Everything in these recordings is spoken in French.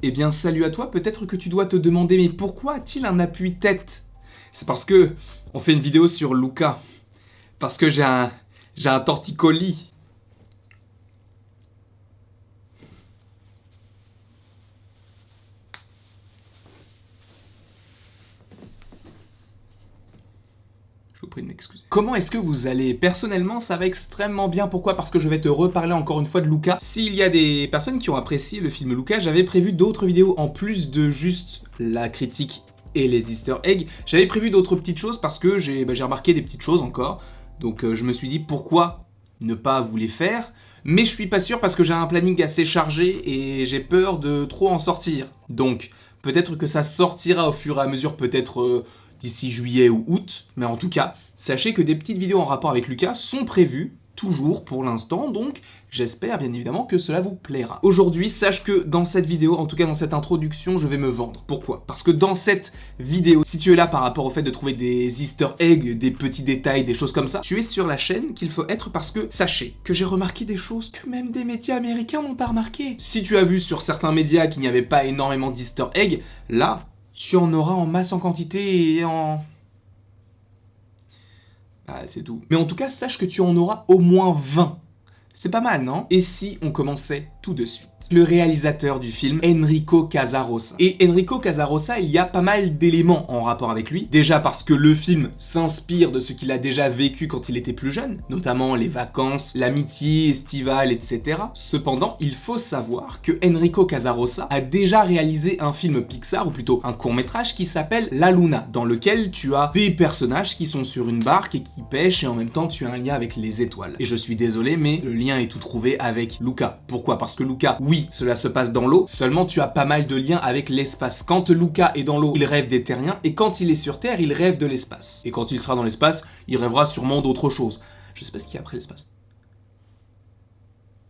Eh bien salut à toi, peut-être que tu dois te demander mais pourquoi a-t-il un appui-tête? C'est parce que on fait une vidéo sur Luca. Parce que j'ai un torticolis. Je vous prie de m'excuser. Comment est-ce que vous allez? Personnellement, ça va extrêmement bien. Pourquoi? Parce que je vais te reparler encore une fois de Luca. S'il y a des personnes qui ont apprécié le film Luca, j'avais prévu d'autres vidéos en plus de juste la critique et les easter eggs. J'avais prévu d'autres petites choses parce que j'ai remarqué des petites choses encore. Donc je me suis dit pourquoi ne pas vous les faire. Mais je suis pas sûr parce que j'ai un planning assez chargé et j'ai peur de trop en sortir. Donc peut-être que ça sortira au fur et à mesure, peut-être d'ici juillet ou août. Mais en tout cas, sachez que des petites vidéos en rapport avec Luca sont prévues, toujours pour l'instant, donc j'espère bien évidemment que cela vous plaira. Aujourd'hui, sache que dans cette vidéo, en tout cas dans cette introduction, je vais me vendre. Pourquoi? Parce que dans cette vidéo, si tu es là par rapport au fait de trouver des easter eggs, des petits détails, des choses comme ça, tu es sur la chaîne qu'il faut être parce que sachez que j'ai remarqué des choses que même des médias américains n'ont pas remarqué. Si tu as vu sur certains médias qu'il n'y avait pas énormément d'easter eggs, là, tu en auras en masse, en quantité et en... Ah, c'est tout. Mais en tout cas, sache que tu en auras au moins 20. C'est pas mal, non? Et si on commençait tout de suite? Le réalisateur du film, Enrico Casarosa. Et Enrico Casarosa, il y a pas mal d'éléments en rapport avec lui. Déjà parce que le film s'inspire de ce qu'il a déjà vécu quand il était plus jeune, notamment les vacances, l'amitié estivale, etc. Cependant, il faut savoir que Enrico Casarosa a déjà réalisé un film Pixar, ou plutôt un court-métrage qui s'appelle La Luna, dans lequel tu as des personnages qui sont sur une barque et qui pêchent, et en même temps tu as un lien avec les étoiles. Et je suis désolé, mais le lien est tout trouvé avec Luca. Pourquoi? Parce que Luca, oui, cela se passe dans l'eau, seulement tu as pas mal de liens avec l'espace. Quand Luca est dans l'eau, il rêve des terriens, et quand il est sur Terre, il rêve de l'espace. Et quand il sera dans l'espace, il rêvera sûrement d'autre chose. Je sais pas ce qu'il y a après l'espace.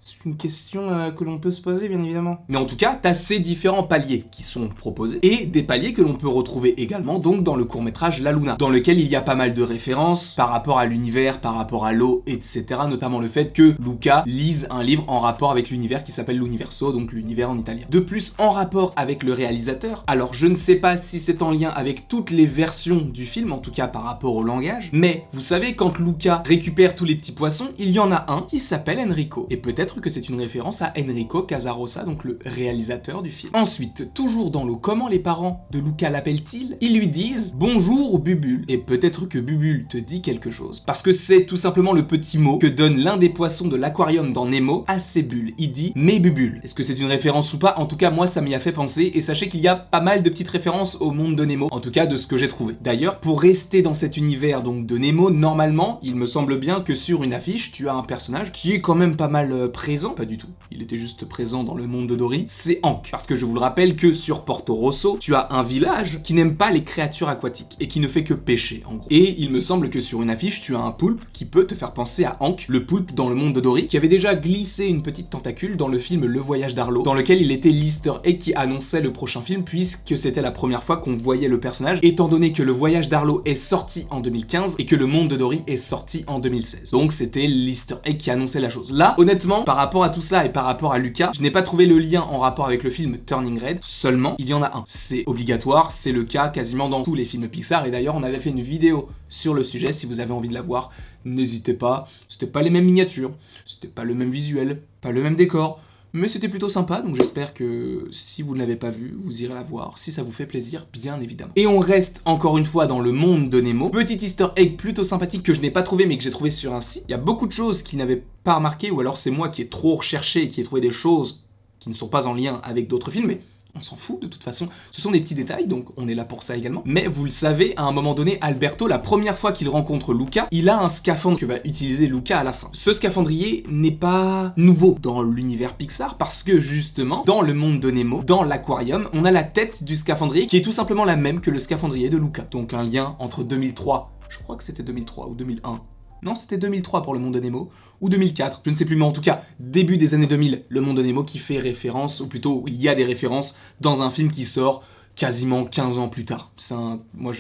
C'est une question que l'on peut se poser, bien évidemment. Mais en tout cas, t'as ces différents paliers qui sont proposés, et des paliers que l'on peut retrouver également donc dans le court-métrage La Luna, dans lequel il y a pas mal de références par rapport à l'univers, par rapport à l'eau, etc. Notamment le fait que Luca lise un livre en rapport avec l'univers qui s'appelle l'Universo, donc l'univers en italien. De plus, en rapport avec le réalisateur, alors je ne sais pas si c'est en lien avec toutes les versions du film, en tout cas par rapport au langage, mais vous savez, quand Luca récupère tous les petits poissons, il y en a un qui s'appelle Enrico, et peut-être que c'est une référence à Enrico Casarosa, donc le réalisateur du film. Ensuite, toujours dans l'eau, comment les parents de Luca l'appellent-ils? Ils lui disent « Bonjour Bubule ». Et peut-être que Bubule te dit quelque chose, parce que c'est tout simplement le petit mot que donne l'un des poissons de l'aquarium dans Nemo à ses bulles. Il dit « Mes bubules ». Est-ce que c'est une référence ou pas? En tout cas, moi, ça m'y a fait penser, et sachez qu'il y a pas mal de petites références au monde de Nemo, en tout cas de ce que j'ai trouvé. D'ailleurs, pour rester dans cet univers donc de Nemo, normalement, il me semble bien que sur une affiche, tu as un personnage qui est quand même pas mal présent. Pas du tout, il était juste présent dans le monde de Dory, c'est Hank. Parce que je vous le rappelle que sur Porto Rosso, tu as un village qui n'aime pas les créatures aquatiques et qui ne fait que pêcher en gros. Et il me semble que sur une affiche, tu as un poulpe qui peut te faire penser à Hank, le poulpe dans le monde de Dory, qui avait déjà glissé une petite tentacule dans le film Le Voyage d'Arlo, dans lequel il était l'easter egg qui annonçait le prochain film, puisque c'était la première fois qu'on voyait le personnage, étant donné que Le Voyage d'Arlo est sorti en 2015 et que Le Monde de Dory est sorti en 2016. Donc c'était l'easter egg qui annonçait la chose. Là, honnêtement, par rapport à tout ça et par rapport à Luca, je n'ai pas trouvé le lien en rapport avec le film Turning Red, seulement il y en a un. C'est obligatoire, c'est le cas quasiment dans tous les films Pixar, et d'ailleurs on avait fait une vidéo sur le sujet, si vous avez envie de la voir, n'hésitez pas. C'était pas les mêmes miniatures, c'était pas le même visuel, pas le même décor, mais c'était plutôt sympa, donc j'espère que si vous ne l'avez pas vu, vous irez la voir, si ça vous fait plaisir, bien évidemment. Et on reste encore une fois dans le monde de Nemo. Petit easter egg plutôt sympathique que je n'ai pas trouvé, mais que j'ai trouvé sur un site. Il y a beaucoup de choses qui n'avaient pas remarqué, ou alors c'est moi qui ai trop recherché et qui ai trouvé des choses qui ne sont pas en lien avec d'autres films, mais on s'en fout de toute façon, ce sont des petits détails, donc on est là pour ça également. Mais vous le savez, à un moment donné, Alberto, la première fois qu'il rencontre Luca, il a un scaphandre que va utiliser Luca à la fin. Ce scaphandrier n'est pas nouveau dans l'univers Pixar, parce que justement, dans le monde de Nemo, dans l'aquarium, on a la tête du scaphandrier qui est tout simplement la même que le scaphandrier de Luca. Donc un lien entre 2003, je crois que c'était 2003 ou 2001, non, c'était 2003 pour le monde de Nemo, ou 2004, je ne sais plus, mais en tout cas, début des années 2000, le monde de Nemo qui fait référence, ou plutôt, il y a des références dans un film qui sort quasiment 15 ans plus tard. C'est un... Moi,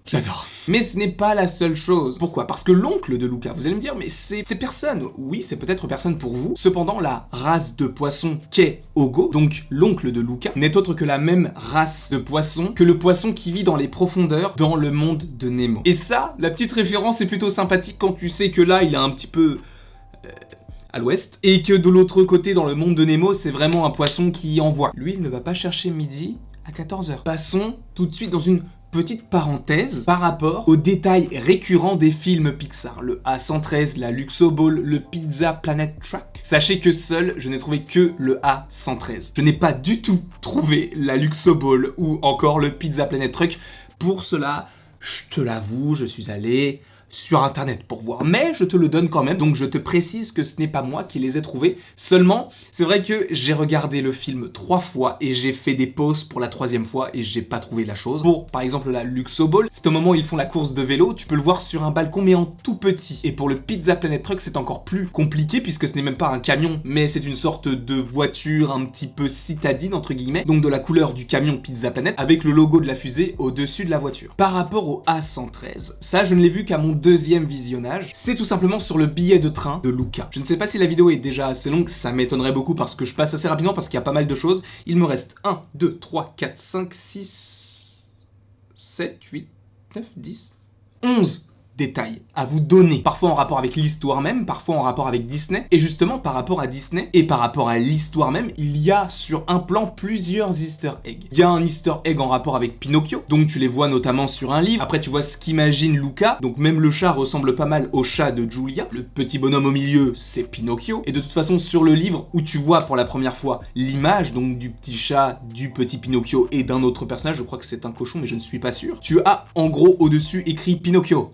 J'adore. Mais ce n'est pas la seule chose. Pourquoi? Parce que l'oncle de Luca, vous allez me dire, mais c'est personne. Oui, c'est peut-être personne pour vous. Cependant, la race de poisson qu'est Ogo, donc l'oncle de Luca, n'est autre que la même race de poisson que le poisson qui vit dans les profondeurs dans le monde de Nemo. Et ça, la petite référence est plutôt sympathique quand tu sais que là, il est un petit peu à l'ouest, et que de l'autre côté, dans le monde de Nemo, c'est vraiment un poisson qui envoie. Lui, il ne va pas chercher midi à 14h. Passons tout de suite dans une petite parenthèse par rapport aux détails récurrents des films Pixar, le A113, la Luxo Ball, le Pizza Planet Truck. Sachez que seul, je n'ai trouvé que le A113. Je n'ai pas du tout trouvé la Luxo Ball ou encore le Pizza Planet Truck. Pour cela, je te l'avoue, je suis allé sur internet pour voir, mais je te le donne quand même, donc je te précise que ce n'est pas moi qui les ai trouvés. Seulement, c'est vrai que j'ai regardé le film 3 fois et j'ai fait des pauses pour la 3e fois et j'ai pas trouvé la chose. Pour par exemple la Luxo Ball, c'est au moment où ils font la course de vélo, tu peux le voir sur un balcon mais en tout petit. Et pour le Pizza Planet Truck, c'est encore plus compliqué puisque ce n'est même pas un camion, mais c'est une sorte de voiture un petit peu citadine entre guillemets, donc de la couleur du camion Pizza Planet avec le logo de la fusée au-dessus de la voiture. Par rapport au A113, ça je ne l'ai vu qu'à mon 2e visionnage, c'est tout simplement sur le billet de train de Luca. Je ne sais pas si la vidéo est déjà assez longue, ça m'étonnerait beaucoup parce que je passe assez rapidement parce qu'il y a pas mal de choses. Il me reste 1, 2, 3, 4, 5, 6, 7, 8, 9, 10, 11 détails à vous donner, parfois en rapport avec l'histoire même, parfois en rapport avec Disney, et justement par rapport à Disney et par rapport à l'histoire même, il y a sur un plan plusieurs easter eggs. Il y a un easter egg en rapport avec Pinocchio, donc tu les vois notamment sur un livre, après tu vois ce qu'imagine Luca, donc même le chat ressemble pas mal au chat de Giulia, le petit bonhomme au milieu c'est Pinocchio, et de toute façon sur le livre où tu vois pour la première fois l'image, donc du petit chat, du petit Pinocchio et d'un autre personnage, je crois que c'est un cochon mais je ne suis pas sûr, tu as en gros au-dessus écrit Pinocchio.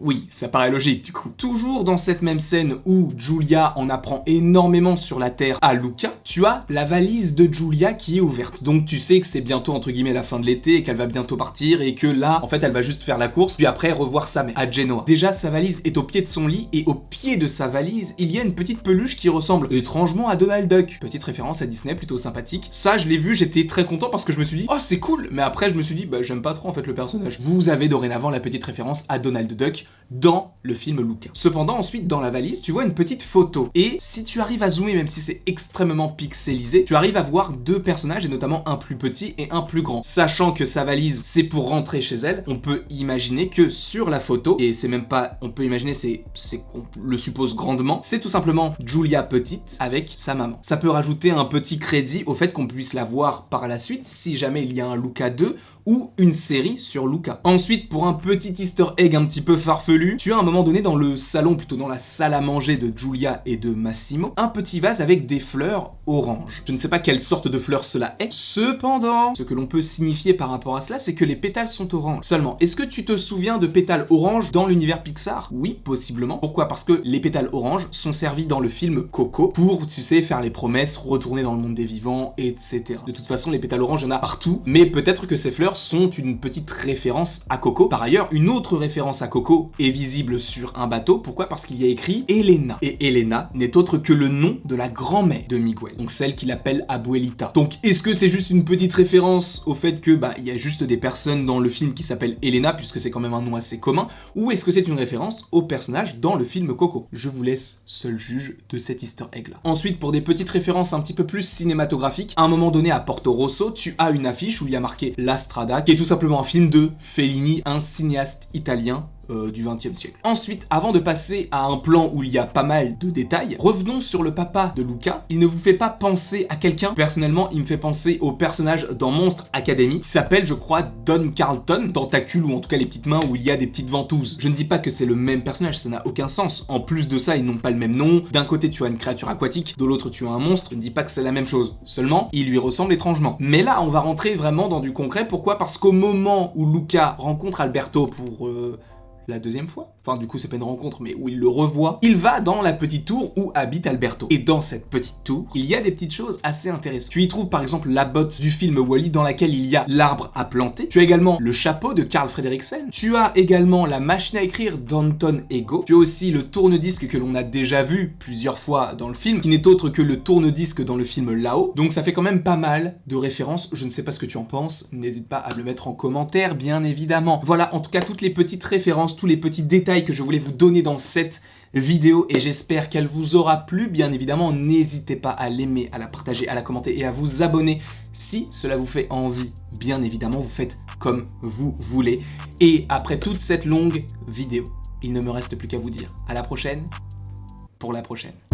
Oui, ça paraît logique du coup. Toujours dans cette même scène où Giulia en apprend énormément sur la Terre à Luca, tu as la valise de Giulia qui est ouverte. Donc tu sais que c'est bientôt entre guillemets la fin de l'été et qu'elle va bientôt partir et que là, en fait, elle va juste faire la course puis après revoir sa mère à Genoa. Déjà, sa valise est au pied de son lit et au pied de sa valise, il y a une petite peluche qui ressemble étrangement à Donald Duck. Petite référence à Disney, plutôt sympathique. Ça, je l'ai vu, j'étais très content parce que je me suis dit, oh c'est cool, mais après je me suis dit, bah j'aime pas trop en fait le personnage. Vous avez dorénavant la petite référence à Donald Duck dans le film Luca. Cependant, ensuite, dans la valise, tu vois une petite photo. Et si tu arrives à zoomer, même si c'est extrêmement pixelisé, tu arrives à voir 2 personnages, et notamment un plus petit et un plus grand. Sachant que sa valise, c'est pour rentrer chez elle, on peut imaginer que sur la photo, et c'est même pas, on peut imaginer, c'est qu'on le suppose grandement, c'est tout simplement Giulia petite avec sa maman. Ça peut rajouter un petit crédit au fait qu'on puisse la voir par la suite, si jamais il y a un Luca 2, ou une série sur Luca. Ensuite, pour un petit easter egg un petit peu farfelu, tu as à un moment donné dans le salon, plutôt dans la salle à manger de Giulia et de Massimo, un petit vase avec des fleurs oranges. Je ne sais pas quelle sorte de fleurs cela est. Cependant, ce que l'on peut signifier par rapport à cela, c'est que les pétales sont oranges. Seulement, est-ce que tu te souviens de pétales oranges dans l'univers Pixar? Oui, possiblement. Pourquoi? Parce que les pétales oranges sont servis dans le film Coco pour, tu sais, faire les promesses, retourner dans le monde des vivants, etc. De toute façon, les pétales oranges, il y en a partout, mais peut-être que ces fleurs sont une petite référence à Coco. Par ailleurs, une autre référence à Coco est visible sur un bateau. Pourquoi? Parce qu'il y a écrit Elena. Et Elena n'est autre que le nom de la grand-mère de Miguel. Donc celle qu'il appelle Abuelita. Donc est-ce que c'est juste une petite référence au fait que il y a juste des personnes dans le film qui s'appellent Elena puisque c'est quand même un nom assez commun, ou est-ce que c'est une référence au personnage dans le film Coco? Je vous laisse seul juge de cet easter egg là. Ensuite, pour des petites références un petit peu plus cinématographiques, à un moment donné à Porto Rosso, tu as une affiche où il y a marqué La Strada, qui est tout simplement un film de Fellini, un cinéaste italien du XXe siècle. Ensuite, avant de passer à un plan où il y a pas mal de détails, revenons sur le papa de Luca. Il ne vous fait pas penser à quelqu'un. Personnellement, il me fait penser au personnage dans Monster Academy qui s'appelle, je crois, Don Carlton, tentacule ou en tout cas les petites mains où il y a des petites ventouses. Je ne dis pas que c'est le même personnage, ça n'a aucun sens. En plus de ça, ils n'ont pas le même nom. D'un côté, tu as une créature aquatique, de l'autre, tu as un monstre. Je ne dis pas que c'est la même chose. Seulement, il lui ressemble étrangement. Mais là, on va rentrer vraiment dans du concret. Pourquoi? Parce qu'au moment où Luca rencontre Alberto pour la deuxième fois. Enfin, du coup, c'est pas une rencontre, mais où il le revoit. Il va dans la petite tour où habite Alberto. Et dans cette petite tour, il y a des petites choses assez intéressantes. Tu y trouves par exemple la botte du film Wall-E dans laquelle il y a l'arbre à planter. Tu as également le chapeau de Carl Fredricksen. Tu as également la machine à écrire d'Anton Ego. Tu as aussi le tourne-disque que l'on a déjà vu plusieurs fois dans le film, qui n'est autre que le tourne-disque dans le film Là-haut. Donc ça fait quand même pas mal de références. Je ne sais pas ce que tu en penses. N'hésite pas à me le mettre en commentaire, bien évidemment. Voilà, en tout cas, toutes les petites références, tous les petits détails que je voulais vous donner dans cette vidéo et j'espère qu'elle vous aura plu. Bien évidemment, n'hésitez pas à l'aimer, à la partager, à la commenter et à vous abonner si cela vous fait envie. Bien évidemment, vous faites comme vous voulez. Et après toute cette longue vidéo, il ne me reste plus qu'à vous dire à la prochaine pour la prochaine.